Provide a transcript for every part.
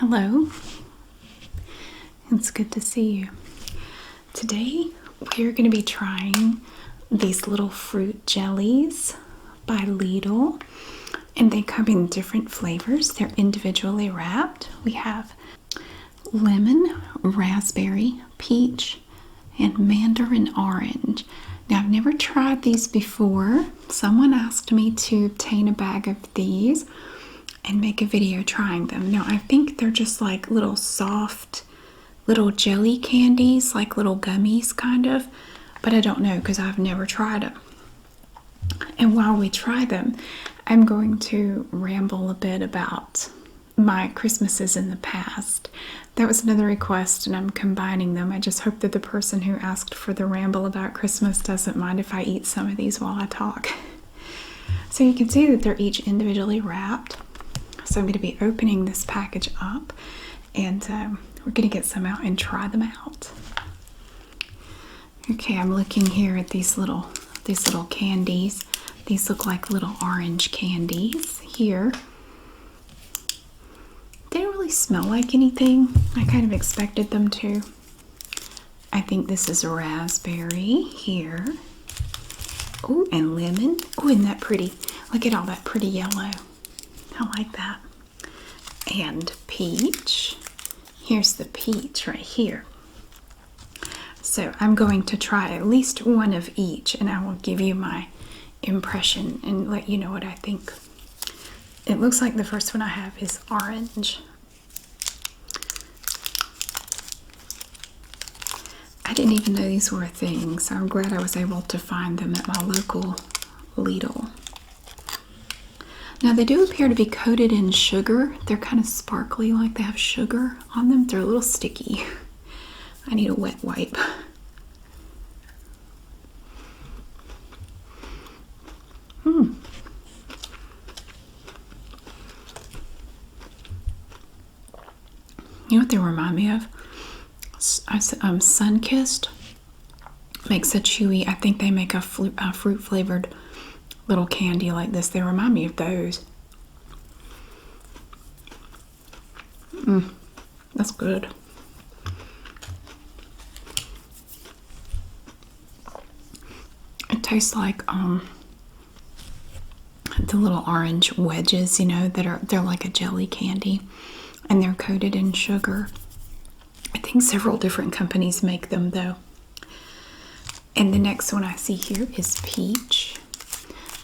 Hello, it's good to see you. Today we're going to be trying these little fruit jellies by Lidl, and they come in different flavors. They're individually wrapped. We have lemon, raspberry, peach, and mandarin orange. Now, I've never tried these before. Someone asked me to obtain a bag of these and make a video trying them. Now, I think they're just like little soft little jelly candies, like little gummies kind of, but I don't know because I've never tried them. And while we try them, I'm going to ramble a bit about my Christmases in the past. That was another request and I'm combining them. I just hope that the person who asked for the ramble about Christmas doesn't mind if I eat some of these while I talk. So you can see that they're each individually wrapped. So I'm going to be opening this package up, and we're going to get some out and try them out. Okay, I'm looking here at these little candies. These look like little orange candies here. They don't really smell like anything. I kind of expected them to. I think this is raspberry here. Oh, and lemon. Oh, isn't that pretty? Look at all that pretty yellow. I like that. And peach. Here's the peach right here. So I'm going to try at least one of each, and I will give you my impression and let you know what I think. It looks like the first one I have is orange. I didn't even know these were a thing, so I'm glad I was able to find them at my local Lidl. Now, they do appear to be coated in sugar. They're kind of sparkly, like they have sugar on them. They're a little sticky. I need a wet wipe. You know what they remind me of? Sunkissed makes a chewy. I think they make a fruit flavored little candy like this. They remind me of those. That's good. It tastes like the little orange wedges, you know, they're like a jelly candy, and they're coated in sugar. I think several different companies make them though. And the next one I see here is peach.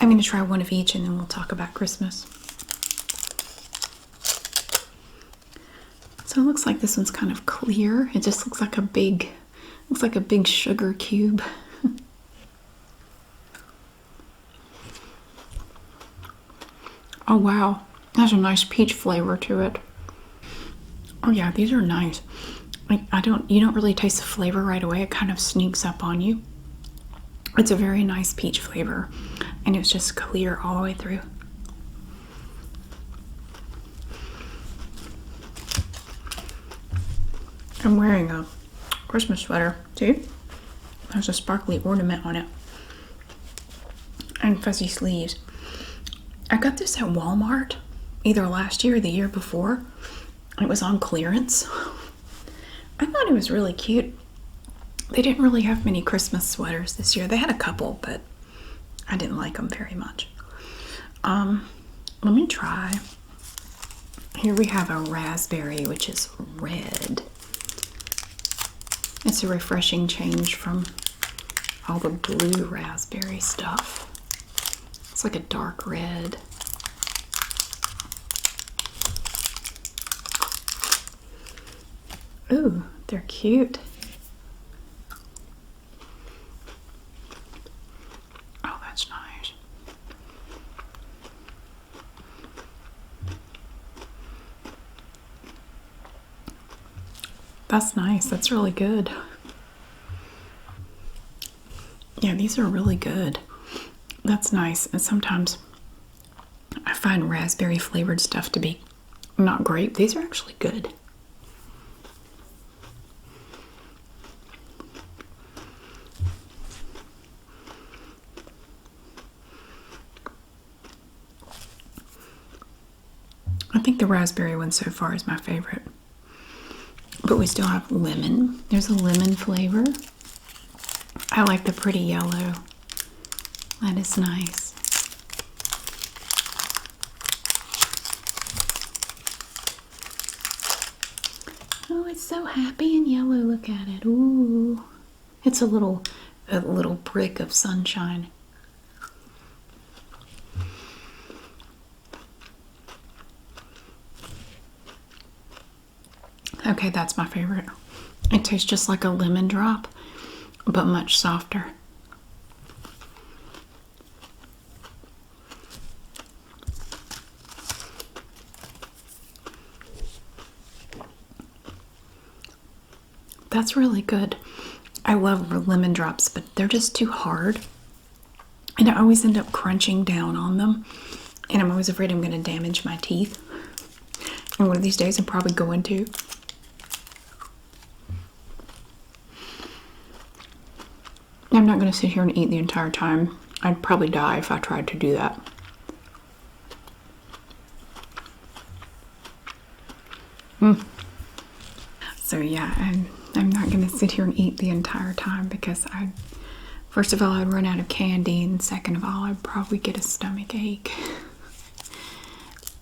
I'm going to try one of each and then we'll talk about Christmas. So it looks like this one's kind of clear. It just looks like a big sugar cube. Oh wow, there's a nice peach flavor to it. Oh yeah, these are nice. You don't really taste the flavor right away. It kind of sneaks up on you. It's a very nice peach flavor, and it's just clear all the way through. I'm wearing a Christmas sweater, see? There's a sparkly ornament on it. And fuzzy sleeves. I got this at Walmart, either last year or the year before. It was on clearance. I thought it was really cute. They didn't really have many Christmas sweaters this year. They had a couple, but I didn't like them very much. Let me try. Here we have a raspberry, which is red. It's a refreshing change from all the blue raspberry stuff. It's like a dark red. Ooh, they're cute. Oh, that's nice. That's nice. That's really good. Yeah, these are really good. That's nice. And sometimes I find raspberry flavored stuff to be not great. These are actually good. I think the raspberry one so far is my favorite. But we still have lemon. There's a lemon flavor. I like the pretty yellow. That is nice. Oh, it's so happy and yellow. Look at it. Ooh. It's a little brick of sunshine. Okay, that's my favorite. It tastes just like a lemon drop, but much softer. That's really good. I love lemon drops, but they're just too hard. And I always end up crunching down on them. And I'm always afraid I'm going to damage my teeth. And one of these days I'm probably going to. I'm not going to sit here and eat the entire time. I'd probably die if I tried to do that. So yeah, I'm not going to sit here and eat the entire time because first of all, I'd run out of candy, and second of all, I'd probably get a stomach ache.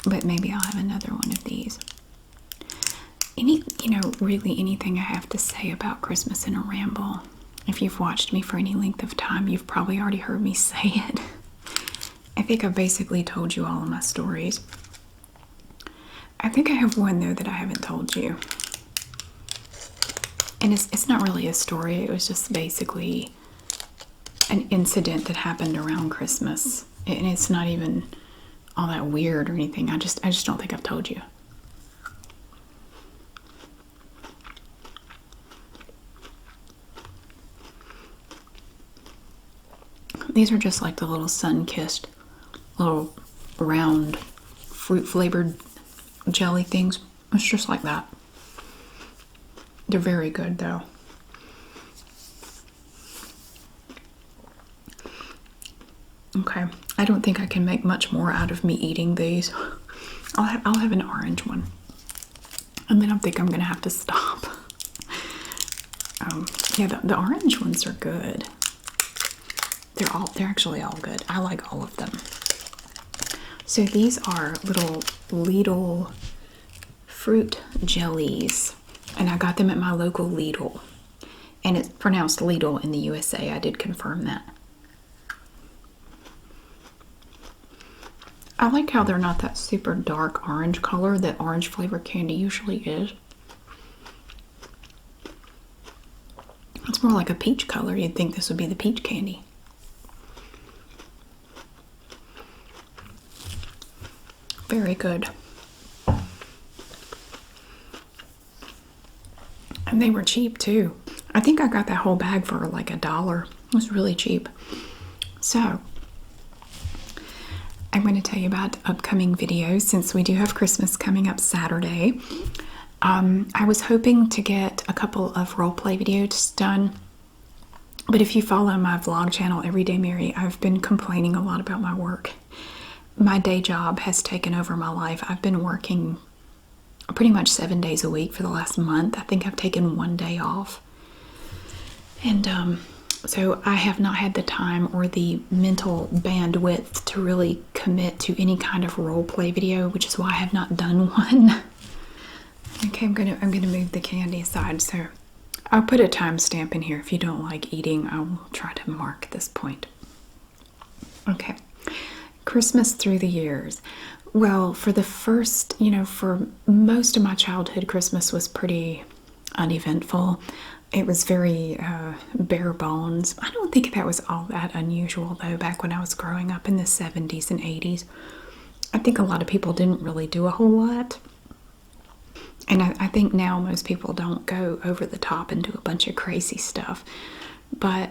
But maybe I'll have another one of these. Really anything I have to say about Christmas in a ramble. If you've watched me for any length of time, you've probably already heard me say it. I think I've basically told you all of my stories. I think I have one, though, that I haven't told you. And it's not really a story. It was just basically an incident that happened around Christmas. And it's not even all that weird or anything. I just don't think I've told you. These are just like the little sun-kissed, little round, fruit-flavored jelly things. It's just like that. They're very good, though. Okay, I don't think I can make much more out of me eating these. I'll have an orange one, and then I think I'm gonna have to stop. Yeah, the orange ones are good. They're actually all good. I like all of them. So these are little Lidl Fruit Jellies, and I got them at my local Lidl, and it's pronounced Lidl in the USA. I did confirm that. I like how they're not that super dark orange color that orange flavored candy usually is. It's more like a peach color. You'd think this would be the peach candy. Very good. And they were cheap too. I think I got that whole bag for like $1. It was really cheap. So, I'm going to tell you about upcoming videos since we do have Christmas coming up Saturday. I was hoping to get a couple of roleplay videos done. But if you follow my vlog channel, Everyday Mary, I've been complaining a lot about my work. My day job has taken over my life. I've been working pretty much 7 days a week for the last month. I think I've taken one day off. And so I have not had the time or the mental bandwidth to really commit to any kind of role play video, which is why I have not done one. Okay, I'm gonna move the candy aside. So I'll put a timestamp in here. If you don't like eating, I'll try to mark this point. Okay. Christmas through the years. Well, for the first, for most of my childhood, Christmas was pretty uneventful. It was very bare bones. I don't think that was all that unusual, though, back when I was growing up in the 70s and 80s. I think a lot of people didn't really do a whole lot. And I think now most people don't go over the top and do a bunch of crazy stuff. But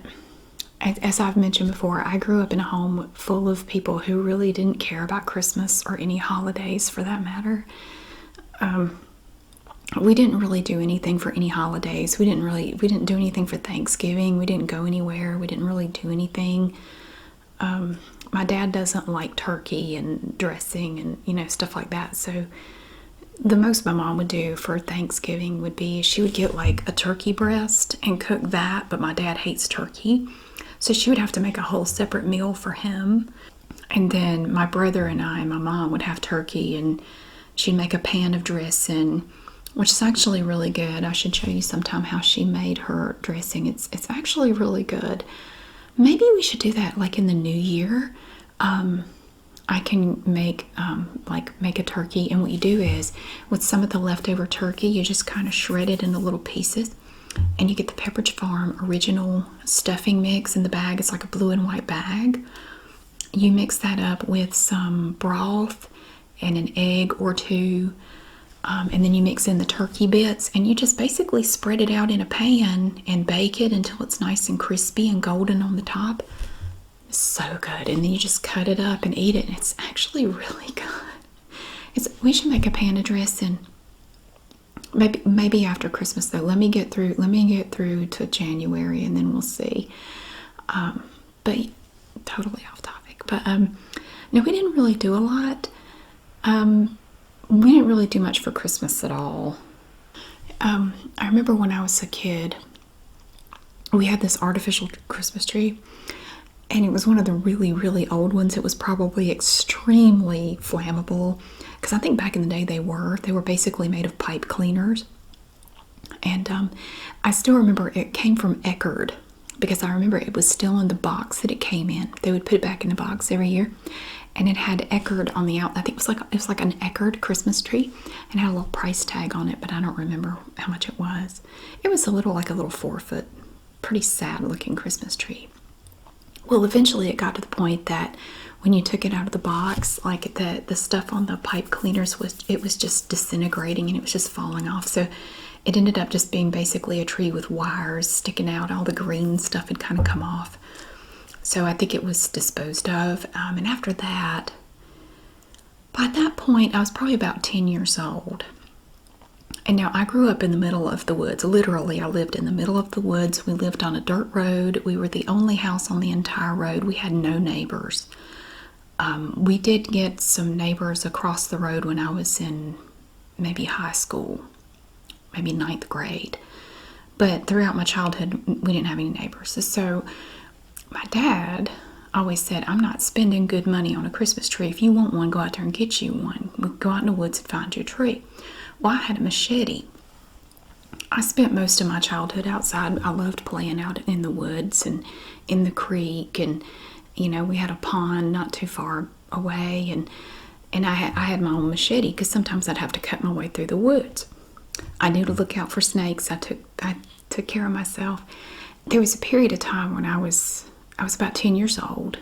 as I've mentioned before, I grew up in a home full of people who really didn't care about Christmas or any holidays for that matter. We didn't really do anything for any holidays. We didn't do anything for Thanksgiving. We didn't go anywhere. We didn't really do anything. My dad doesn't like turkey and dressing and, stuff like that. So the most my mom would do for Thanksgiving would be she would get like a turkey breast and cook that, but my dad hates turkey. So she would have to make a whole separate meal for him. And then my brother and I, my mom, would have turkey, and she'd make a pan of dressing, which is actually really good. I should show you sometime how she made her dressing. It's actually really good. Maybe we should do that like in the new year. I can make make a turkey, and what you do is with some of the leftover turkey, you just kind of shred it into little pieces, and you get the Pepperidge Farm original stuffing mix in the bag. It's like a blue and white bag. You mix that up with some broth and an egg or two, and then you mix in the turkey bits, and you just basically spread it out in a pan and bake it until it's nice and crispy and golden on the top. It's so good. And then you just cut it up and eat it, and it's actually really good. We should make a pan of dressing. Maybe after Christmas though. Let me get through to January, and then we'll see. But totally off topic. But no, we didn't really do a lot. We didn't really do much for Christmas at all. I remember when I was a kid, we had this artificial Christmas tree, and it was one of the really, really old ones. It was probably extremely flammable, because I think back in the day they were basically made of pipe cleaners. And I still remember it came from Eckerd, because I remember it was still in the box that it came in. They would put it back in the box every year, and it had Eckerd on the out. I think it was like an Eckerd Christmas tree, and it had a little price tag on it, but I don't remember how much it was. It was like a little 4-foot, pretty sad looking Christmas tree. Well, eventually it got to the point that when you took it out of the box, like the stuff on the pipe cleaners was just disintegrating, and it was just falling off. So it ended up just being basically a tree with wires sticking out. All the green stuff had kind of come off. So I think it was disposed of. And after that, by that point, I was probably about 10 years old. And now I grew up in the middle of the woods. Literally, I lived in the middle of the woods. We lived on a dirt road. We were the only house on the entire road. We had no neighbors. We did get some neighbors across the road when I was in maybe high school, maybe 9th grade. But throughout my childhood, we didn't have any neighbors. So my dad always said, I'm not spending good money on a Christmas tree. If you want one, go out there and get you one. We'll go out in the woods and find you a tree. Well, I had a machete. I spent most of my childhood outside. I loved playing out in the woods and in the creek, and we had a pond not too far away, and I had my own machete, because sometimes I'd have to cut my way through the woods. I knew to look out for snakes. I took care of myself. There was a period of time when I was about 10 years old,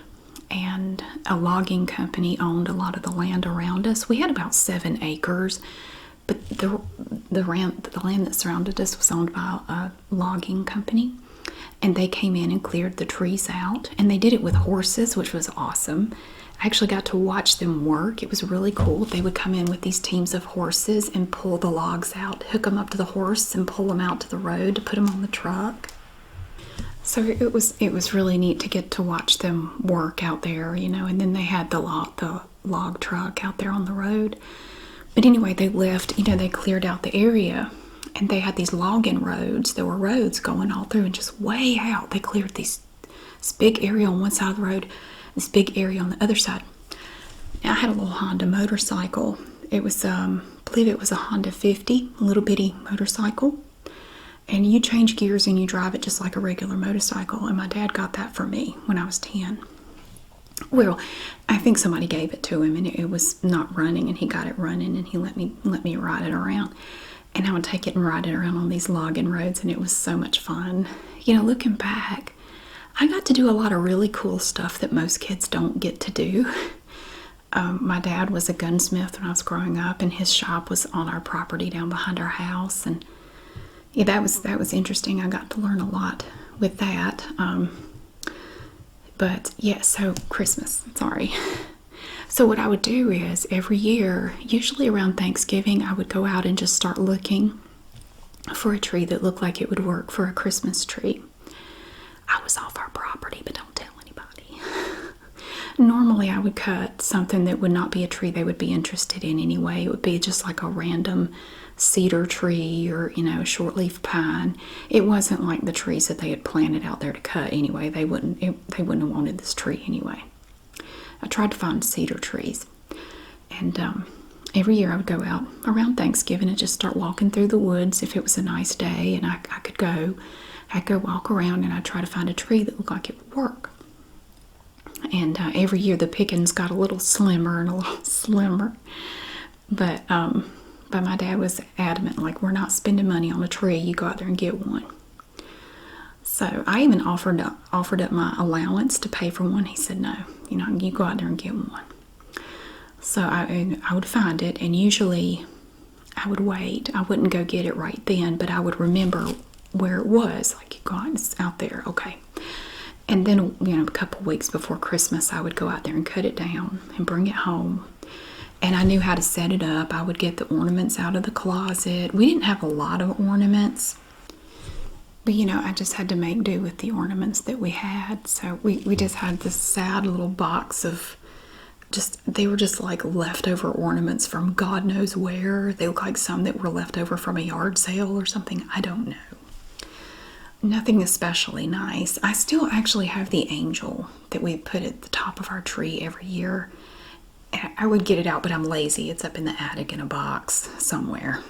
and a logging company owned a lot of the land around us. We had about 7 acres, but the land that surrounded us was owned by a logging company, and they came in and cleared the trees out, and they did it with horses, which was awesome. I actually got to watch them work. It was really cool. They would come in with these teams of horses and pull the logs out, hook them up to the horse, and pull them out to the road to put them on the truck. So it was really neat to get to watch them work out there, and then they had the log truck out there on the road. But anyway, they left, they cleared out the area, and they had these logging roads. There were roads going all through, and just way out, they cleared this big area on one side of the road, this big area on the other side. Now, I had a little Honda motorcycle. It was, I believe it was a Honda 50, a little bitty motorcycle. And you change gears and you drive it just like a regular motorcycle. And my dad got that for me when I was 10. Well, I think somebody gave it to him, and it was not running, and he got it running, and he let me ride it around. And I would take it and ride it around on these logging roads, and it was so much fun. Looking back, I got to do a lot of really cool stuff that most kids don't get to do. My dad was a gunsmith when I was growing up, and his shop was on our property down behind our house, and yeah, that was interesting. I got to learn a lot with that. But yeah, so Christmas, sorry. So what I would do is every year, usually around Thanksgiving, I would go out and just start looking for a tree that looked like it would work for a Christmas tree. I was off our property, but don't tell anybody. Normally I would cut something that would not be a tree they would be interested in anyway. It would be just like a random cedar tree or, you know, shortleaf pine. It wasn't like the trees that they had planted out there to cut anyway. They wouldn't have wanted this tree anyway. I tried to find cedar trees. And every year I would go out around Thanksgiving and just start walking through the woods if it was a nice day and I could go. I'd go walk around and I'd try to find a tree that looked like it would work. And every year the pickings got a little slimmer and a little slimmer. But my dad was adamant, like, we're not spending money on a tree. You go out there and get one. So I even offered up my allowance to pay for one. He said, no, you know, you go out there and get one. So I would find it, and usually I would wait. I wouldn't go get it right then, but I would remember where it was. Like, you go out, it's out there, okay. And then, you know, a couple weeks before Christmas, I would go out there and cut it down and bring it home. And I knew how to set it up. I would get the ornaments out of the closet. We didn't have a lot of ornaments, but, you know, I just had to make do with the ornaments that we had. So we just had this sad little box of they were just like leftover ornaments from God knows where. They look like some that were left over from a yard sale or something. I don't know. Nothing especially nice. I still actually have the angel that we put at the top of our tree every year. I would get it out, but I'm lazy. It's up in the attic in a box somewhere.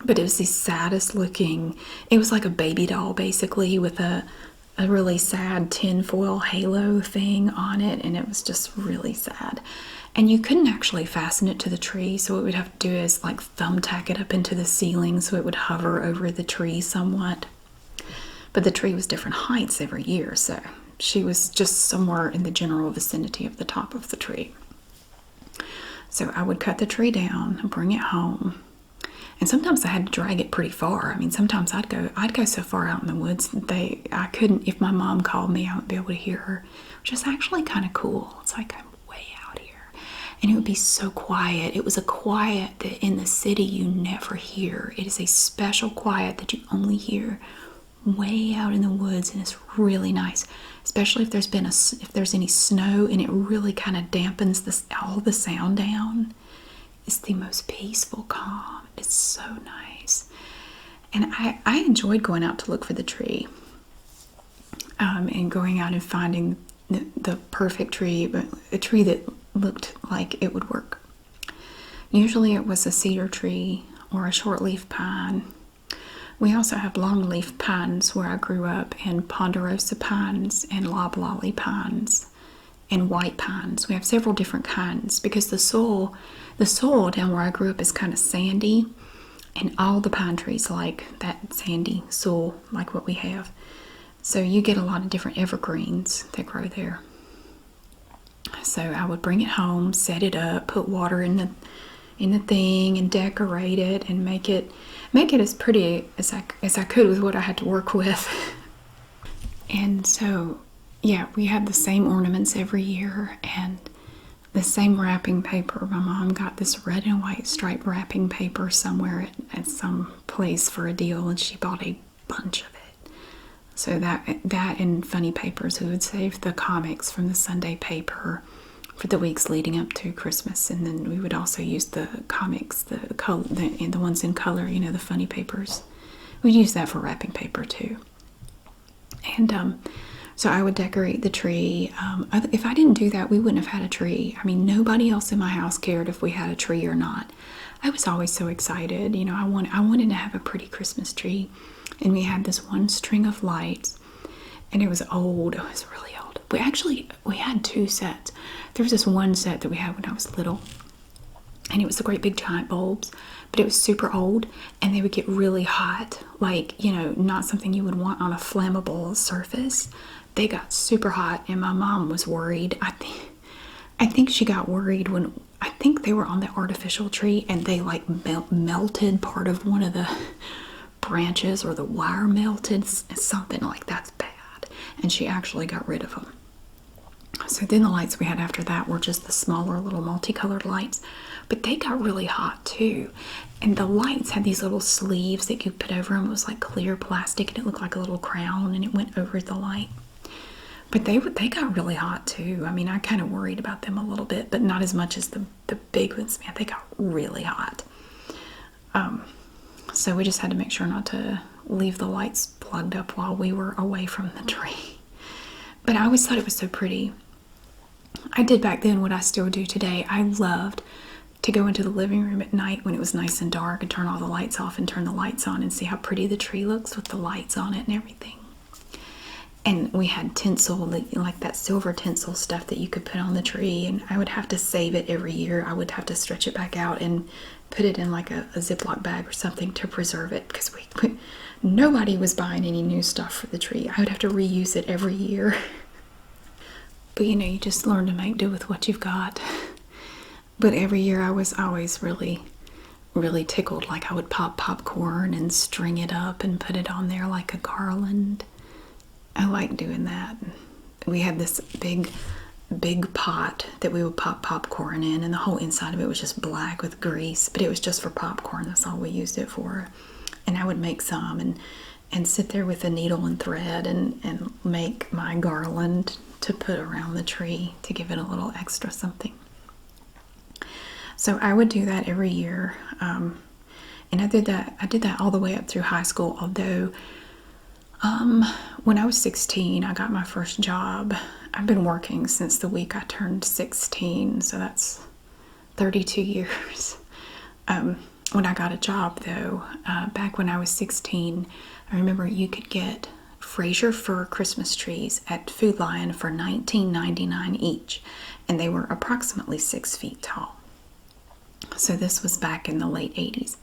But it was the saddest looking. It was like a baby doll, basically, with a really sad tinfoil halo thing on it, and it was just really sad. And you couldn't actually fasten it to the tree, so what we'd have to do is like thumbtack it up into the ceiling so it would hover over the tree somewhat. But the tree was different heights every year, so she was just somewhere in the general vicinity of the top of the tree. So I would cut the tree down and bring it home. And sometimes I had to drag it pretty far. I mean, sometimes I'd go so far out in the woods that I couldn't, if my mom called me, I wouldn't be able to hear her, which is actually kind of cool. It's like I'm way out here. And it would be so quiet. It was a quiet that in the city you never hear. It is a special quiet that you only hear way out in the woods, and it's really nice, especially if there's any snow, and it really kind of dampens all the sound down. It's the most peaceful calm. It's so nice. And I enjoyed going out to look for the tree, and going out and finding the perfect tree, but a tree that looked like it would work. Usually it was a cedar tree or a shortleaf pine. We also have longleaf pines where I grew up, and ponderosa pines and loblolly pines and white pines. We have several different kinds because the soil down where I grew up is kind of sandy, and all the pine trees like that sandy soil like what we have. So you get a lot of different evergreens that grow there. So I would bring it home, set it up, put water in the thing, and decorate it and make it as pretty as I could with what I had to work with. And so, yeah, we had the same ornaments every year and the same wrapping paper. My mom got this red and white striped wrapping paper somewhere at some place for a deal, and she bought a bunch of it. So that and funny papers. We would save the comics from the Sunday paper for the weeks leading up to Christmas, and then we would also use the comics, the ones in color, you know, the funny papers. We'd use that for wrapping paper too. And so I would decorate the tree. If I didn't do that, we wouldn't have had a tree. I mean, nobody else in my house cared if we had a tree or not. I was always so excited. You know, I wanted to have a pretty Christmas tree, and we had this one string of lights, and it was old. It was really old. We had two sets. There was this one set that we had when I was little, and it was the great big giant bulbs, but it was super old, and they would get really hot, like, you know, not something you would want on a flammable surface. They got super hot, and my mom was worried. I think she got worried when I think they were on the artificial tree, and they like melted part of one of the branches, or the wire melted, something like that's bad. And she actually got rid of them. So then the lights we had after that were just the smaller little multicolored lights, but they got really hot too. And the lights had these little sleeves that you put over them. It was like clear plastic, and it looked like a little crown, and it went over the light. But they got really hot too. I mean, I kind of worried about them a little bit, but not as much as the big ones. Man, they got really hot. So we just had to make sure not to leave the lights plugged up while we were away from the tree. But I always thought it was so pretty. I did back then what I still do today. I loved to go into the living room at night when it was nice and dark and turn all the lights off and turn the lights on and see how pretty the tree looks with the lights on it and everything. And we had tinsel, like that silver tinsel stuff that you could put on the tree, and I would have to save it every year. I would have to stretch it back out and put it in like a Ziploc bag or something to preserve it, because nobody was buying any new stuff for the tree. I would have to reuse it every year. But you just learn to make do with what you've got. But every year I was always really, really tickled. Like I would pop popcorn and string it up and put it on there like a garland. I like doing that. We had this big pot that we would pop popcorn in, and the whole inside of it was just black with grease, but it was just for popcorn. That's all we used it for. And I would make some and sit there with a needle and thread and make my garland to put around the tree to give it a little extra something. So I would do that every year. And I did that all the way up through high school, although when I was 16, I got my first job. I've been working since the week I turned 16, so that's 32 years. When I got a job, though, back when I was 16, I remember you could get Fraser fir Christmas trees at Food Lion for $19.99 each, and they were approximately 6 feet tall. So this was back in the late 80s.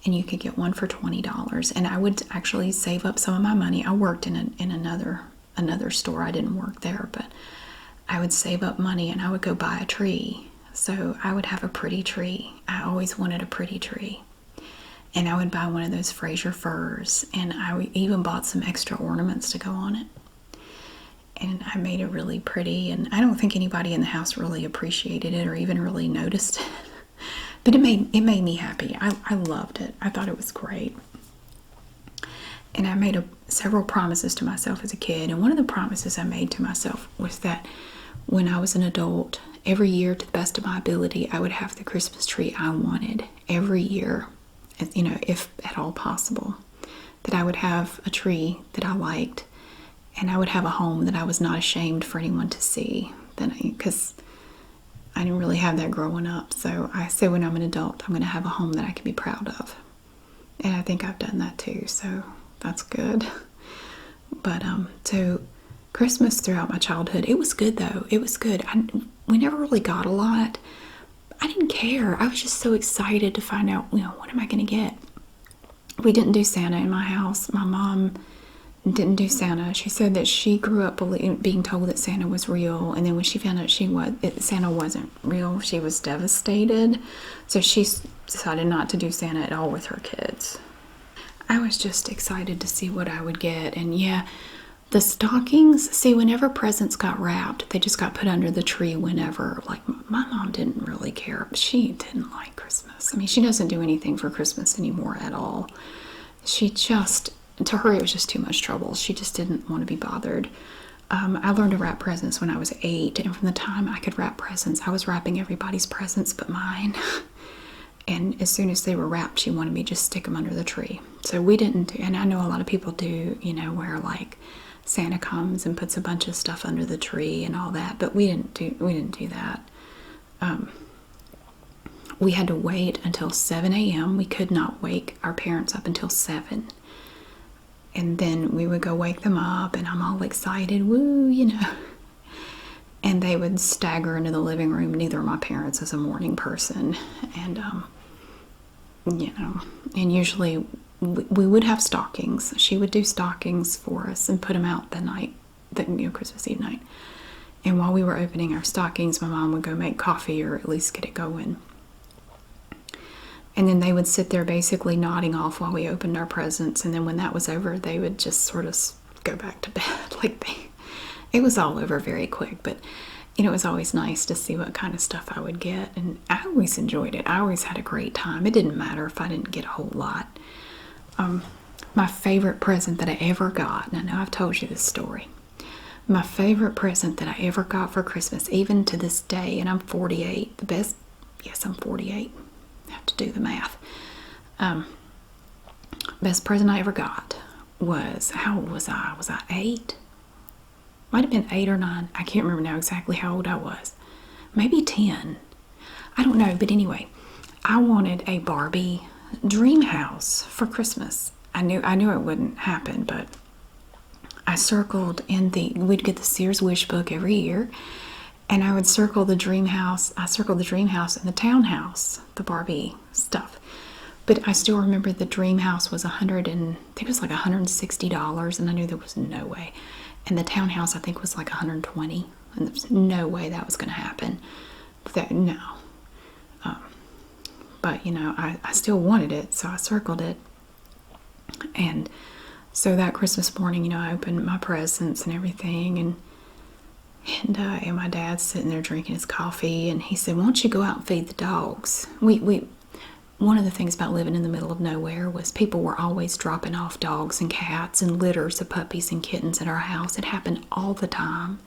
And you could get one for $20, and I would actually save up some of my money. I worked in another store. I didn't work there, but I would save up money and I would go buy a tree. So I would have a pretty tree. I always wanted a pretty tree. And I would buy one of those Fraser firs, and I even bought some extra ornaments to go on it. And I made it really pretty, and I don't think anybody in the house really appreciated it or even really noticed it. But it made me happy. I loved it. I thought it was great. And I made several promises to myself as a kid. And one of the promises I made to myself was that when I was an adult, every year to the best of my ability, I would have the Christmas tree I wanted every year, if at all possible. That I would have a tree that I liked, and I would have a home that I was not ashamed for anyone to see. Because I didn't really have that growing up. So I said when I'm an adult, I'm going to have a home that I can be proud of. And I think I've done that too, so that's good. But so Christmas throughout my childhood, it was good though. It was good. We never really got a lot. I didn't care. I was just so excited to find out, what am I going to get? We didn't do Santa in my house. My mom didn't do Santa. She said that she grew up being told that Santa was real, and then when she found out Santa wasn't real, she was devastated. So she decided not to do Santa at all with her kids. I was just excited to see what I would get, and yeah, the stockings. See, whenever presents got wrapped, they just got put under the tree whenever. Like my mom didn't really care. She didn't like Christmas. I mean, she doesn't do anything for Christmas anymore at all. To her, it was just too much trouble. She just didn't want to be bothered. I learned to wrap presents when I was 8, and from the time I could wrap presents, I was wrapping everybody's presents but mine. And as soon as they were wrapped, she wanted me to just stick them under the tree. So we didn't do, and I know a lot of people do, where like Santa comes and puts a bunch of stuff under the tree and all that, but we didn't do that. We had to wait until 7 a.m. We could not wake our parents up until 7. And then we would go wake them up, and I'm all excited, woo, And they would stagger into the living room. Neither of my parents is a morning person. And, and usually we would have stockings. She would do stockings for us and put them out the night, Christmas Eve night. And while we were opening our stockings, my mom would go make coffee or at least get it going. And then they would sit there basically nodding off while we opened our presents. And then when that was over, they would just sort of go back to bed. It was all over very quick. But, it was always nice to see what kind of stuff I would get. And I always enjoyed it. I always had a great time. It didn't matter if I didn't get a whole lot. My favorite present that I ever got, and I know I've told you this story, My favorite present that I ever got for Christmas, even to this day, and I'm 48, yes, I'm 48. I have to do the math. Best present I ever got was, how old was I? Was I 8? Might have been 8 or 9. I can't remember now exactly how old I was. Maybe 10. I don't know, but anyway, I wanted a Barbie dream house for Christmas. I knew it wouldn't happen, but I circled we'd get the Sears Wish book every year, and I would circle the dream house. I circled the dream house and the townhouse, the Barbie stuff. But I still remember the dream house was I think it was like $160, and I knew there was no way. And the townhouse, I think, was like $120, and there was no way that was going to happen. No. But, I still wanted it, so I circled it. And so that Christmas morning, I opened my presents and everything, and my dad's sitting there drinking his coffee, and he said, "Why don't you go out and feed the dogs?" One of the things about living in the middle of nowhere was people were always dropping off dogs and cats and litters of puppies and kittens at our house. It happened all the time,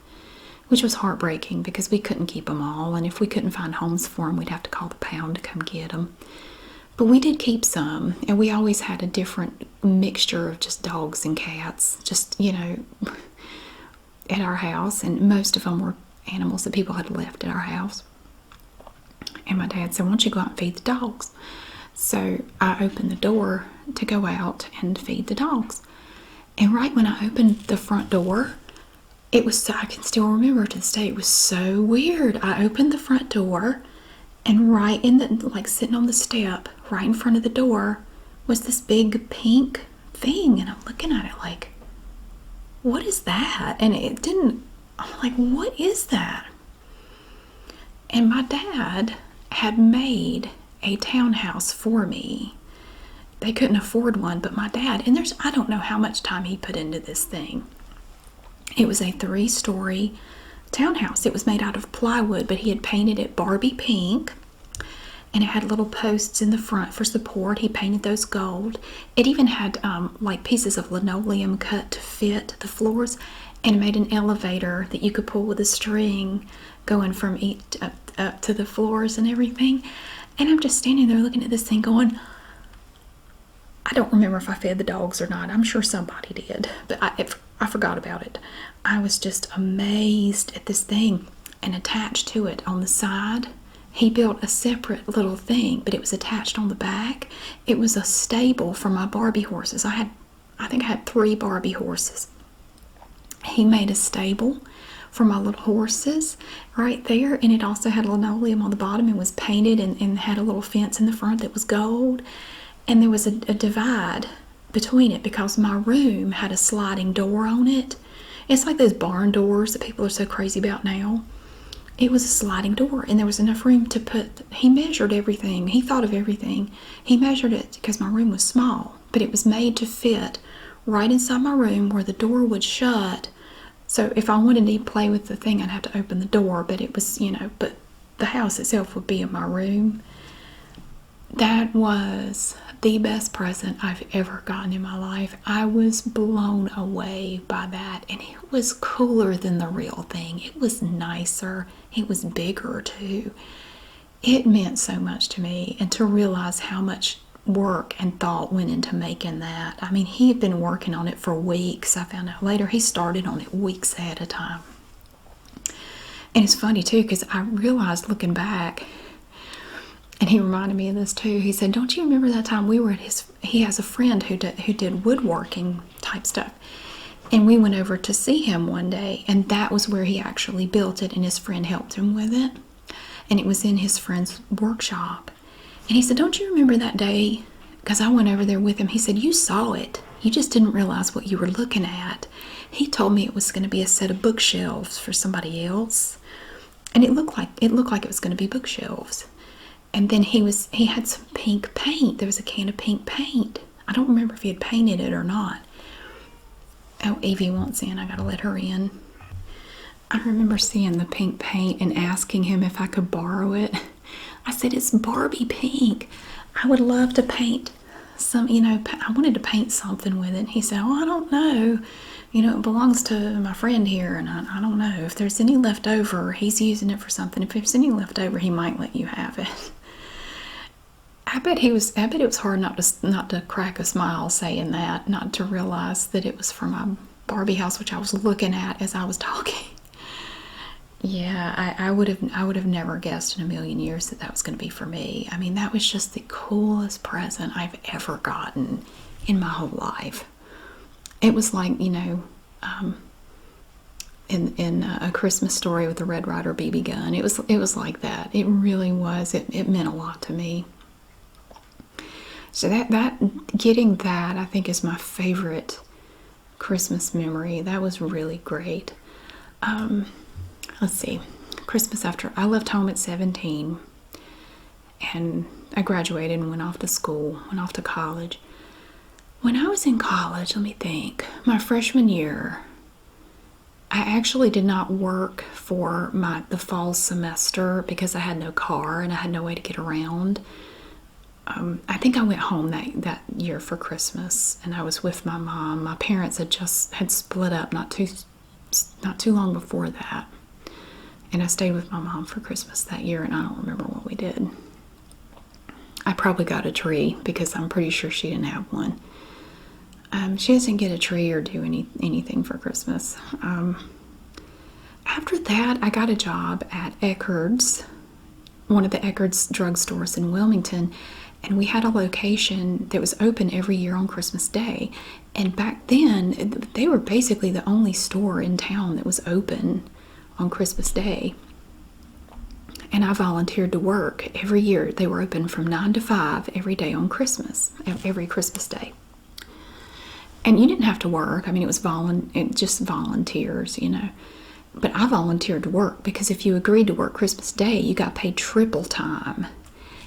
which was heartbreaking because we couldn't keep them all, and if we couldn't find homes for them, we'd have to call the pound to come get them. But we did keep some, and we always had a different mixture of just dogs and cats, just, at our house, and most of them were animals that people had left at our house. And my dad said, "Why don't you go out and feed the dogs?" So I opened the door to go out and feed the dogs. And right when I opened the front door, I can still remember to this day, it was so weird. I opened the front door, and right sitting on the step, right in front of the door, was this big pink thing. And I'm looking at it like, what is that? And I'm like, what is that? And my dad had made a townhouse for me. They couldn't afford one, but my dad, and I don't know how much time he put into this thing. It was a 3-story townhouse. It was made out of plywood, but he had painted it Barbie pink, and it had little posts in the front for support. He painted those gold. It even had pieces of linoleum cut to fit the floors, and it made an elevator that you could pull with a string going from each up to the floors and everything. And I'm just standing there looking at this thing going, I don't remember if I fed the dogs or not. I'm sure somebody did, but I forgot about it. I was just amazed at this thing. And attached to it on the side, he built a separate little thing, but it was attached on the back. It was a stable for my Barbie horses. I think I had 3 Barbie horses. He made a stable for my little horses right there, and it also had linoleum on the bottom and was painted and had a little fence in the front that was gold. And there was a divide between it because my room had a sliding door on it. It's like those barn doors that people are so crazy about now. It was a sliding door, and there was enough room to he measured everything. He thought of everything. He measured it because my room was small, but it was made to fit right inside my room where the door would shut. So if I wanted to play with the thing, I'd have to open the door, but it was, but the house itself would be in my room. That was the best present I've ever gotten in my life. I was blown away by that, and it was cooler than the real thing. It was nicer. It was bigger too. It meant so much to me, and to realize how much work and thought went into making that. I mean, he had been working on it for weeks. I found out later he started on it weeks ahead of time. And it's funny too, because I realized looking back, and he reminded me of this too. He said, "Don't you remember that time we were at he has a friend who did woodworking type stuff. And we went over to see him one day, and that was where he actually built it, and his friend helped him with it. And it was in his friend's workshop. And he said, "Don't you remember that day?" Because I went over there with him. He said, "You saw it. You just didn't realize what you were looking at." He told me it was going to be a set of bookshelves for somebody else. And it looked like it was going to be bookshelves. And then he had some pink paint. There was a can of pink paint. I don't remember if he had painted it or not. Oh, Evie wants in. I gotta let her in. I remember seeing the pink paint and asking him if I could borrow it. I said, "It's Barbie pink. I would love to paint I wanted to paint something with it. And he said, oh, I don't know. It belongs to my friend here, and I don't know. If there's any left over, he's using it for something. If there's any left over, he might let you have it. I bet it was hard not to crack a smile saying that, not to realize that it was for my Barbie house, which I was looking at as I was talking. Yeah, I would have never guessed in a million years that was going to be for me. I mean, that was just the coolest present I've ever gotten in my whole life. It was like, in A Christmas Story with the Red Ryder BB gun. It was like that. It really was. It meant a lot to me. So getting that, I think, is my favorite Christmas memory. That was really great. Let's see. Christmas after I left home at 17, and I graduated and went off to school, went off to college. When I was in college, let me think, my freshman year, I actually did not work for the fall semester because I had no car and I had no way to get around. I think I went home that year for Christmas, and I was with my mom. My parents had split up not too long before that, and I stayed with my mom for Christmas that year, and I don't remember what we did. I probably got a tree because I'm pretty sure she didn't have one. She doesn't get a tree or do anything for Christmas. After that, I got a job at Eckerd's, one of the Eckerd's drugstores in Wilmington, and we had a location that was open every year on Christmas Day. And back then, they were basically the only store in town that was open on Christmas Day. And I volunteered to work every year. They were open from 9 to 5 every day on Christmas, every Christmas Day. And you didn't have to work. I mean, it was just volunteers, But I volunteered to work because if you agreed to work Christmas Day, you got paid triple time.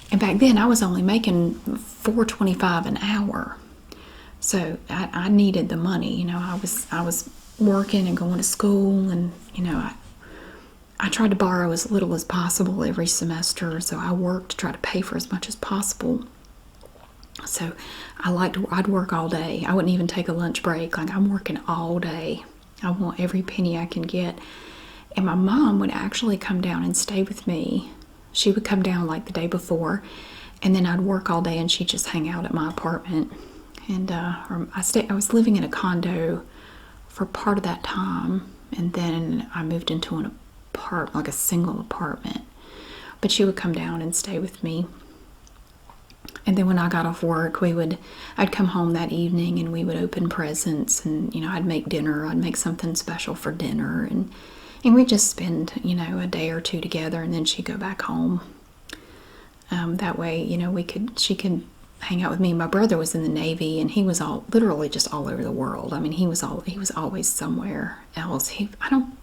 And back then, I was only making $4.25 an hour. So I needed the money. I was working and going to school, and I tried to borrow as little as possible every semester. So I worked to try to pay for as much as possible. So I'd work all day. I wouldn't even take a lunch break. Like, I'm working all day. I want every penny I can get. And my mom would actually come down and stay with me. She would come down like the day before, and then I'd work all day and she'd just hang out at my apartment. And I was living in a condo for part of that time, and then I moved into an apartment, like a single apartment. But she would come down and stay with me. And then when I got off work, I'd come home that evening and we would open presents, and I'd make dinner. I'd make something special for dinner, and we'd just spend a day or two together, and then she'd go back home. That way, she could hang out with me. My brother was in the Navy, and he was literally just all over the world. I mean, he was always somewhere else. I don't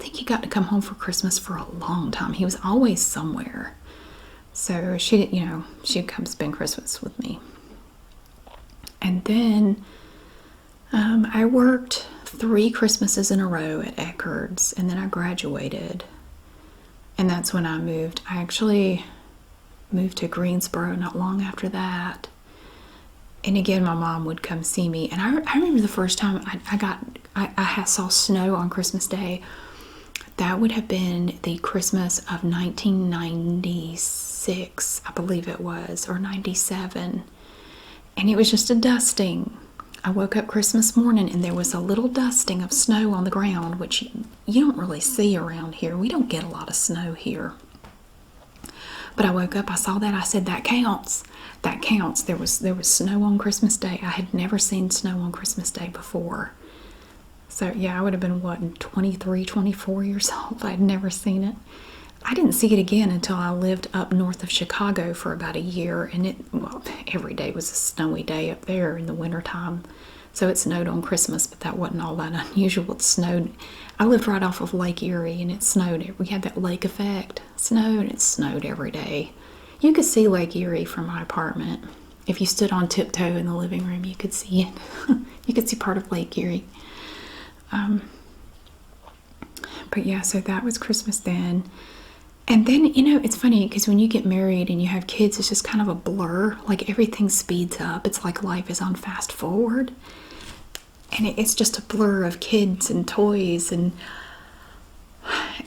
think he got to come home for Christmas for a long time. He was always somewhere. So she'd come spend Christmas with me. And then I worked 3 Christmases in a row at Eckerd's, and then I graduated. And that's when I moved. I actually moved to Greensboro not long after that. And again, my mom would come see me. And I remember the first time I saw snow on Christmas Day. That would have been the Christmas of 1996, I believe it was, or 97. And it was just a dusting. I woke up Christmas morning and there was a little dusting of snow on the ground, which you don't really see around here. We don't get a lot of snow here. But I woke up, I saw that, I said, that counts. That counts. There was snow on Christmas Day. I had never seen snow on Christmas Day before. So, yeah, I would have been, 23, 24 years old. I'd never seen it. I didn't see it again until I lived up north of Chicago for about a year. And every day was a snowy day up there in the wintertime. So it snowed on Christmas, but that wasn't all that unusual. It snowed. I lived right off of Lake Erie, and it snowed. We had that lake effect. It snowed, and it snowed every day. You could see Lake Erie from my apartment. If you stood on tiptoe in the living room, you could see it. You could see part of Lake Erie. But yeah, so that was Christmas then. And then, it's funny because when you get married and you have kids, it's just kind of a blur. Like everything speeds up. It's like life is on fast forward. And it's just a blur of kids and toys. And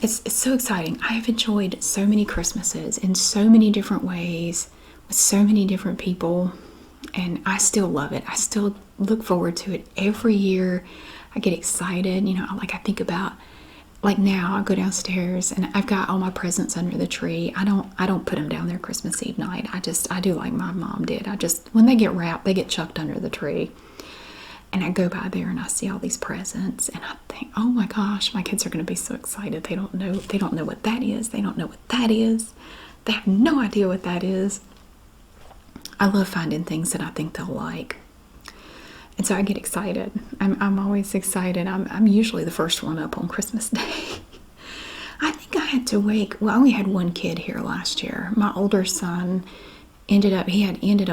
it's so exciting. I have enjoyed so many Christmases in so many different ways with so many different people. And I still love it. I still look forward to it every year. I get excited. I think about, like now I go downstairs and I've got all my presents under the tree. I don't put them down there Christmas Eve night. I do like my mom did. When they get wrapped, they get chucked under the tree. And I go by there and I see all these presents and I think, oh my gosh, my kids are going to be so excited. They don't know what that is. They don't know what that is. They have no idea what that is. I love finding things that I think they'll like. And so I get excited. I'm always excited. I'm usually the first one up on Christmas Day. I think I had to wait. Well, I only had one kid here last year. My older son ended up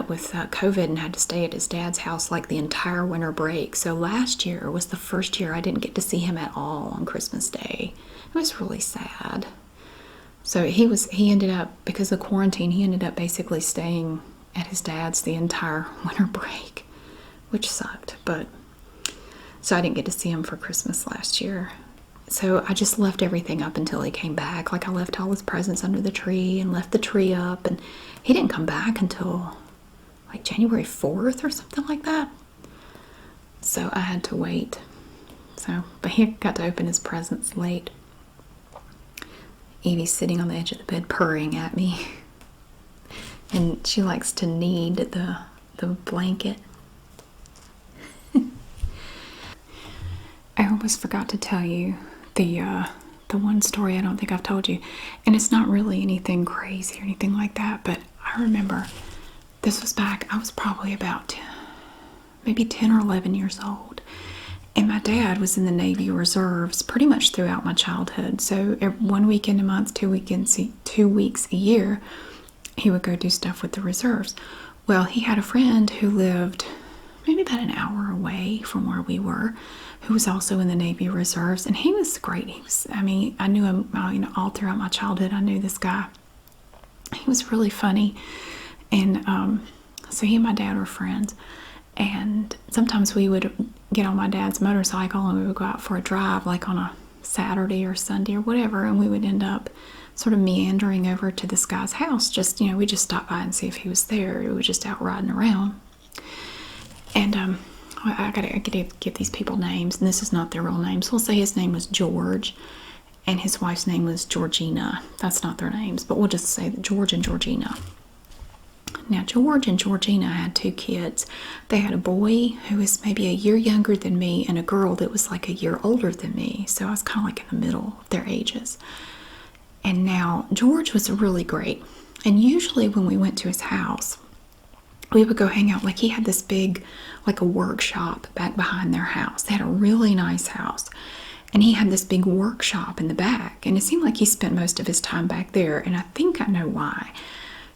with COVID and had to stay at his dad's house like the entire winter break. So last year was the first year I didn't get to see him at all on Christmas Day. It was really sad. So he ended up, because of quarantine, he ended up basically staying at his dad's the entire winter break, which sucked. But so I didn't get to see him for Christmas last year. So I just left everything up until he came back. Like I left all his presents under the tree and left the tree up, and he didn't come back until like January 4th or something like that. So I had to wait. But he got to open his presents late. Evie's sitting on the edge of the bed purring at me. And she likes to knead the blanket. I almost forgot to tell you the one story I don't think I've told you. And it's not really anything crazy or anything like that, but I remember this was back, I was probably about maybe 10 or 11 years old. And my dad was in the Navy Reserves pretty much throughout my childhood. So 1 weekend a month, 2 weeks a year, he would go do stuff with the reserves. Well, he had a friend who lived maybe about an hour away from where we were, who was also in the Navy Reserves, and he was great. I knew him, all throughout my childhood. I knew this guy. He was really funny, and so he and my dad were friends. And sometimes we would get on my dad's motorcycle and we would go out for a drive, like on a Saturday or Sunday or whatever, and we would end up sort of meandering over to this guy's house. We just stopped by and see if he was there. We were just out riding around. And I gotta give these people names, and this is not their real names. We'll say his name was George, and his wife's name was Georgina. That's not their names, but we'll just say George and Georgina. Now, George and Georgina had 2 kids. They had a boy who was maybe a year younger than me and a girl that was like a year older than me. So I was kind of like in the middle of their ages. And now, George was really great. And usually when we went to his house, we would go hang out. Like he had this big, like a workshop back behind their house. They had a really nice house. And he had this big workshop in the back. And it seemed like he spent most of his time back there. And I think I know why.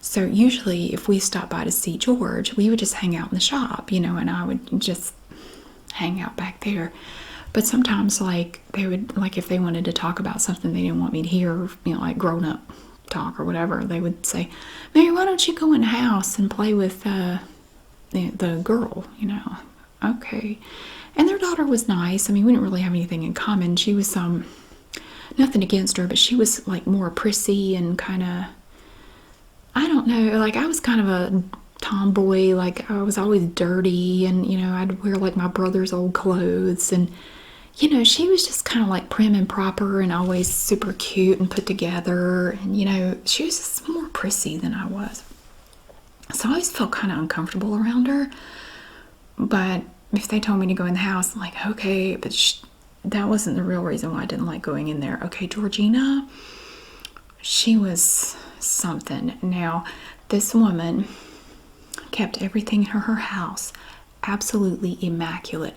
So usually if we stopped by to see George, we would just hang out in the shop, and I would just hang out back there. But sometimes like they would, like if they wanted to talk about something they didn't want me to hear, like grown up talk or whatever, they would say, Mary, why don't you go in the house and play with the girl, Okay. And their daughter was nice. We didn't really have anything in common. She was nothing against her, but she was like more prissy and kind of, I don't know, like I was kind of a tomboy. Like I was always dirty, and I'd wear like my brother's old clothes, and she was just kind of like prim and proper and always super cute and put together, and she was just more prissy than I was. So I always felt kind of uncomfortable around her. But if they told me to go in the house, I'm like, okay, but that wasn't the real reason why I didn't like going in there. Okay, Georgina, she was something. Now, this woman kept everything in her house absolutely immaculate.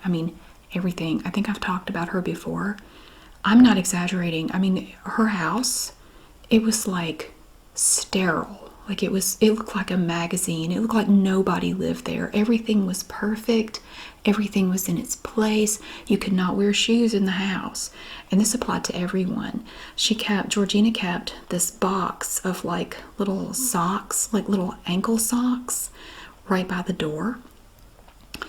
Everything. I think I've talked about her before. I'm not exaggerating. Her house, it was like sterile. Like it looked like a magazine. It looked like nobody lived there. Everything was perfect. Everything was in its place. You could not wear shoes in the house. And this applied to everyone. Georgina kept this box of like little socks, like little ankle socks, right by the door.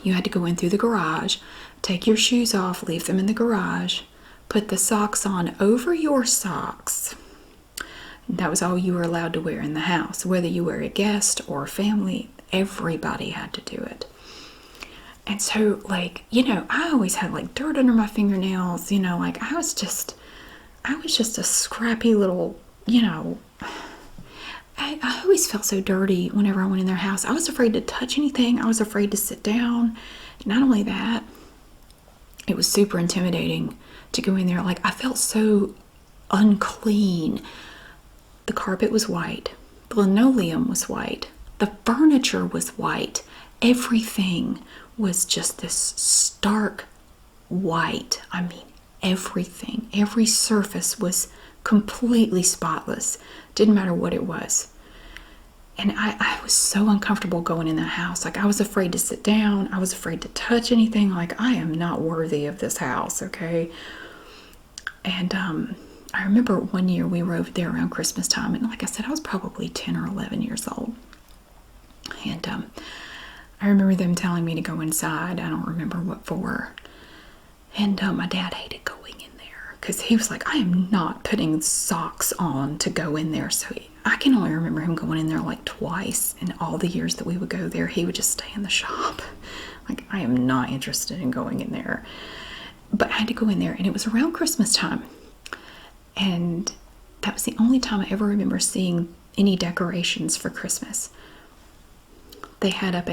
You had to go in through the garage, take your shoes off, leave them in the garage, put the socks on over your socks. That was all you were allowed to wear in the house. Whether you were a guest or a family, everybody had to do it. And so, like, I always had like dirt under my fingernails, like I was just a scrappy little, I always felt so dirty whenever I went in their house. I was afraid to touch anything. I was afraid to sit down. Not only that, it was super intimidating to go in there. Like, I felt so unclean. The carpet was white. The linoleum was white. The furniture was white. Everything was just this stark white. I mean, everything. Every surface was completely spotless. Didn't matter what it was. And I was so uncomfortable going in that house. Like, I was afraid to sit down. I was afraid to touch anything. Like, I am not worthy of this house, okay? And I remember one year we were over there around Christmas time. And like I said, I was probably 10 or 11 years old. And I remember them telling me to go inside. I don't remember what for. And my dad hated going in there because he was like, I am not putting socks on to go in there. So I can only remember him going in there like twice in all the years that we would go there. He would just stay in the shop. Like, I am not interested in going in there. But I had to go in there, and it was around Christmas time. And that was the only time I ever remember seeing any decorations for Christmas. They had up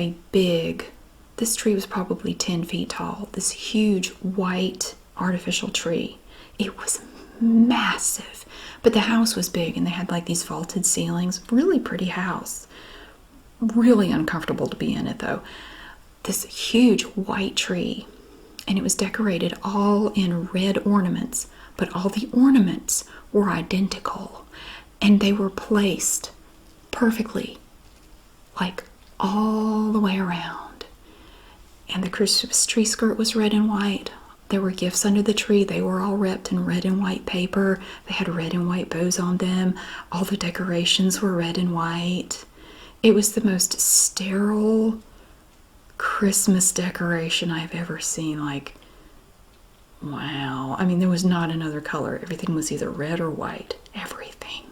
this tree was probably 10 feet tall, this huge white artificial tree. It was massive, but the house was big, and they had like these vaulted ceilings. Really pretty house. Really uncomfortable to be in it though. This huge white tree, and it was decorated all in red ornaments, but all the ornaments were identical, and they were placed perfectly, like all the way around. And the Christmas tree skirt was red and white. There were gifts under the tree. They were all wrapped in red and white paper. They had red and white bows on them. All the decorations were red and white. It was the most sterile Christmas decoration I've ever seen. Like, wow. I mean, there was not another color. Everything was either red or white. Everything.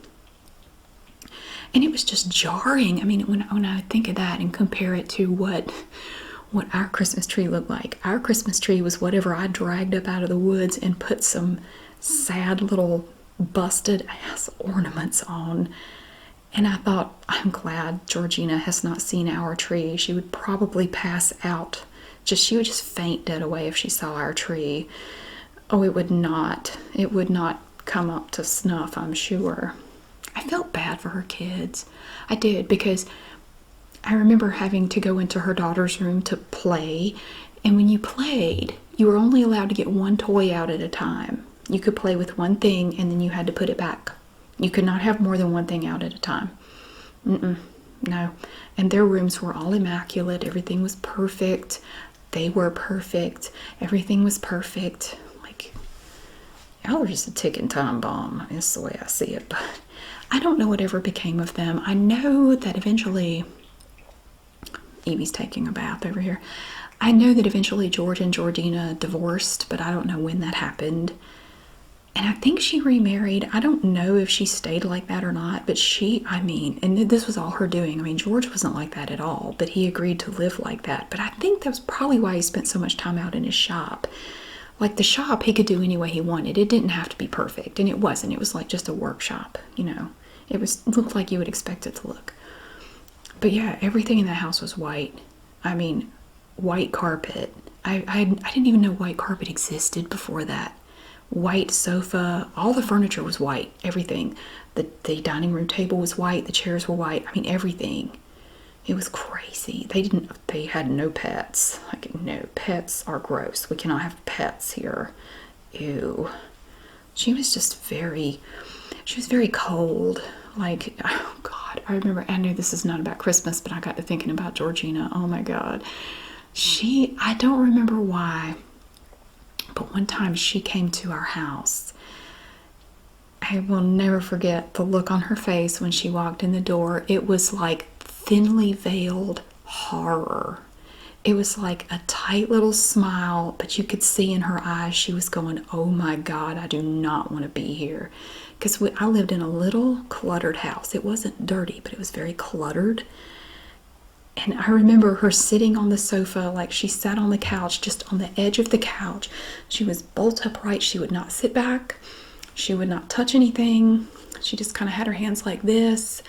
And it was just jarring. I mean, when I think of that and compare it to what our Christmas tree looked like. Our Christmas tree was whatever I dragged up out of the woods and put some sad little busted ass ornaments on. And I thought, I'm glad Georgina has not seen our tree. She would probably pass out. She would just faint dead away if she saw our tree. Oh, it would not come up to snuff, I'm sure. I felt bad for her kids. I did, because I remember having to go into her daughter's room to play. And when you played, you were only allowed to get one toy out at a time. You could play with one thing, and then you had to put it back. You could not have more than one thing out at a time. No. And their rooms were all immaculate. Everything was perfect. They were perfect. Everything was perfect. Like, y'all were just a ticking time bomb. That's the way I see it. But I don't know whatever became of them. I know that eventually... Evie's taking a bath over here. I know that eventually George and Georgina divorced, but I don't know when that happened. And I think she remarried. I don't know if she stayed like that or not, but and this was all her doing. I mean, George wasn't like that at all, but he agreed to live like that. But I think that was probably why he spent so much time out in his shop. Like, the shop, he could do any way he wanted. It didn't have to be perfect, and it wasn't. It was like just a workshop, It looked like you would expect it to look. But yeah, everything in that house was white. I mean, white carpet. I didn't even know white carpet existed before that. White sofa. All the furniture was white. Everything. The dining room table was white. The chairs were white. I mean, everything. It was crazy. They had no pets. Like, no, pets are gross. We cannot have pets here. Ew. She was very cold. Like, oh God. I remember, I know this is not about Christmas, but I got to thinking about Georgina. Oh my God. I don't remember why, but one time she came to our house. I will never forget the look on her face when she walked in the door. It was like thinly veiled horror. It was like a tight little smile, but you could see in her eyes she was going, oh my God, I do not want to be here. Because I lived in a little cluttered house. It wasn't dirty, but it was very cluttered. And I remember her sitting on the sofa, like she sat on the couch, just on the edge of the couch. She was bolt upright. She would not sit back. She would not touch anything. She just kind of had her hands like this.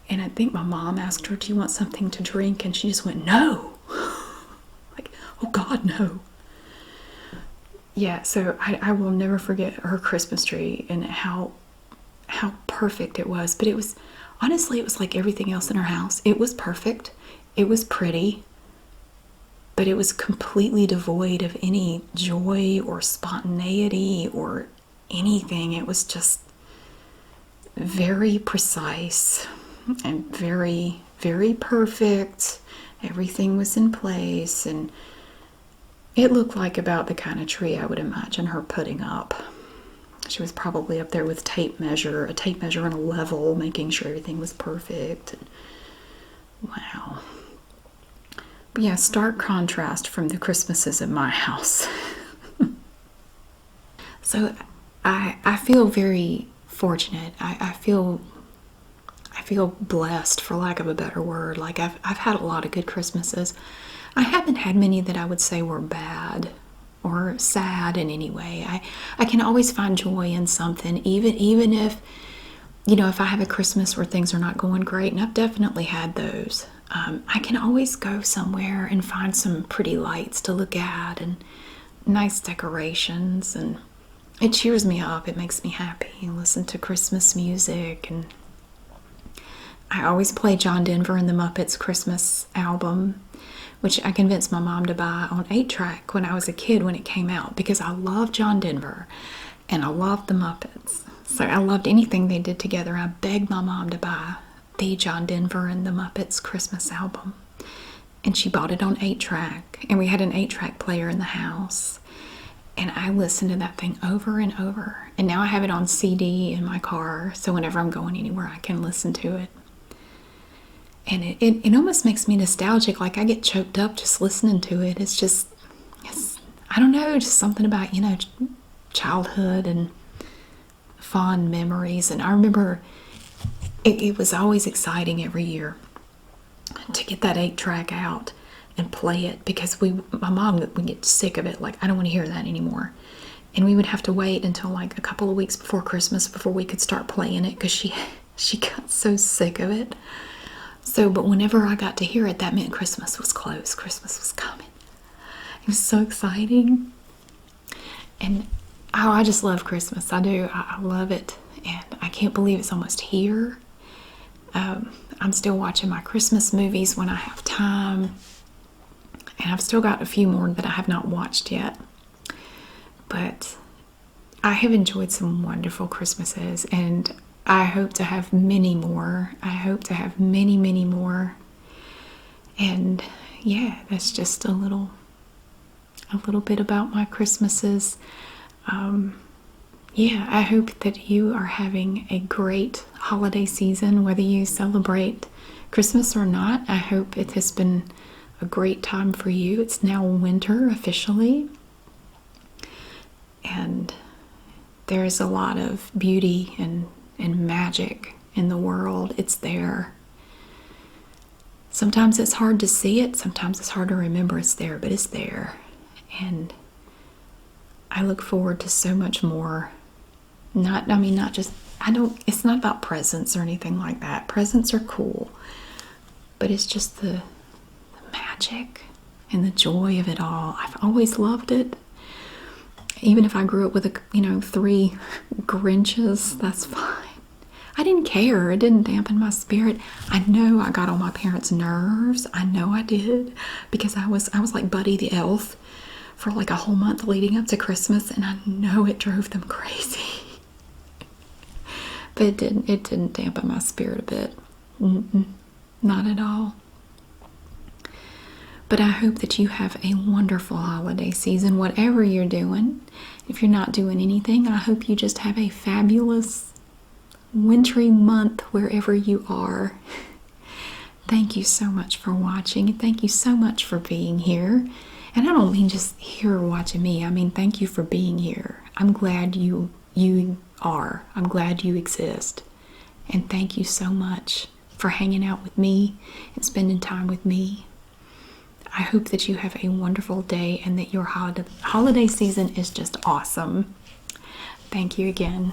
And I think my mom asked her, do you want something to drink? And she just went, no. Like, oh God, no. Yeah, so I will never forget her Christmas tree and how perfect it was. But it was, honestly, it was like everything else in her house. It was perfect. It was pretty, but it was completely devoid of any joy or spontaneity or anything. It was just very precise and very, very perfect. Everything was in place, and it looked like about the kind of tree I would imagine her putting up. She was probably up there with a tape measure and a level, making sure everything was perfect. And, wow. But yeah, stark contrast from the Christmases at my house. So I feel very fortunate. I feel blessed, for lack of a better word. Like I've had a lot of good Christmases. I haven't had many that I would say were bad or sad in any way. I can always find joy in something, even if, you know, if I have a Christmas where things are not going great, and I've definitely had those. I can always go somewhere and find some pretty lights to look at and nice decorations, and it cheers me up. It makes me happy. Listen to Christmas music, and I always play John Denver and the Muppets Christmas album, which I convinced my mom to buy on 8-track when I was a kid when it came out, because I love John Denver and I love the Muppets. So I loved anything they did together. I begged my mom to buy the John Denver and the Muppets Christmas album, and she bought it on 8-track, and we had an 8-track player in the house, and I listened to that thing over and over. And now I have it on CD in my car, so whenever I'm going anywhere I can listen to it. And it almost makes me nostalgic. Like I get choked up just listening to it. It's I don't know, just something about, you know, childhood and fond memories. And I remember it was always exciting every year to get that 8-track out and play it, because my mom would get sick of it. Like, I don't want to hear that anymore. And we would have to wait until like a couple of weeks before Christmas before we could start playing it, because she got so sick of it. So, but whenever I got to hear it, that meant Christmas was close. Christmas was coming. It was so exciting. And I just love Christmas. I do. I love it. And I can't believe it's almost here. I'm still watching my Christmas movies when I have time. And I've still got a few more that I have not watched yet. But I have enjoyed some wonderful Christmases, and I hope to have many more. I hope to have many, many more. And yeah, that's just a little bit about my Christmases. Yeah, I hope that you are having a great holiday season, whether you celebrate Christmas or not. I hope it has been a great time for you. It's now winter officially, and there's a lot of beauty and magic in the world. It's there. Sometimes it's hard to see it. Sometimes it's hard to remember it's there, but it's there. And I look forward to so much more. It's not about presents or anything like that. Presents are cool, but it's just the magic and the joy of it all. I've always loved it. Even if I grew up with 3 Grinches, that's fine. I didn't care. It didn't dampen my spirit. I know I got on my parents' nerves. I know I did, because I was like Buddy the Elf for like a whole month leading up to Christmas, and I know it drove them crazy. But it didn't dampen my spirit a bit. Mm-mm, not at all. But I hope that you have a wonderful holiday season, whatever you're doing. If you're not doing anything, I hope you just have a fabulous wintry month wherever you are. Thank you so much for watching, and thank you so much for being here. And I don't mean just here watching me. I mean, thank you for being here. I'm glad you are. I'm glad you exist. And thank you so much for hanging out with me and spending time with me. I hope that you have a wonderful day and that your holiday season is just awesome. Thank you again.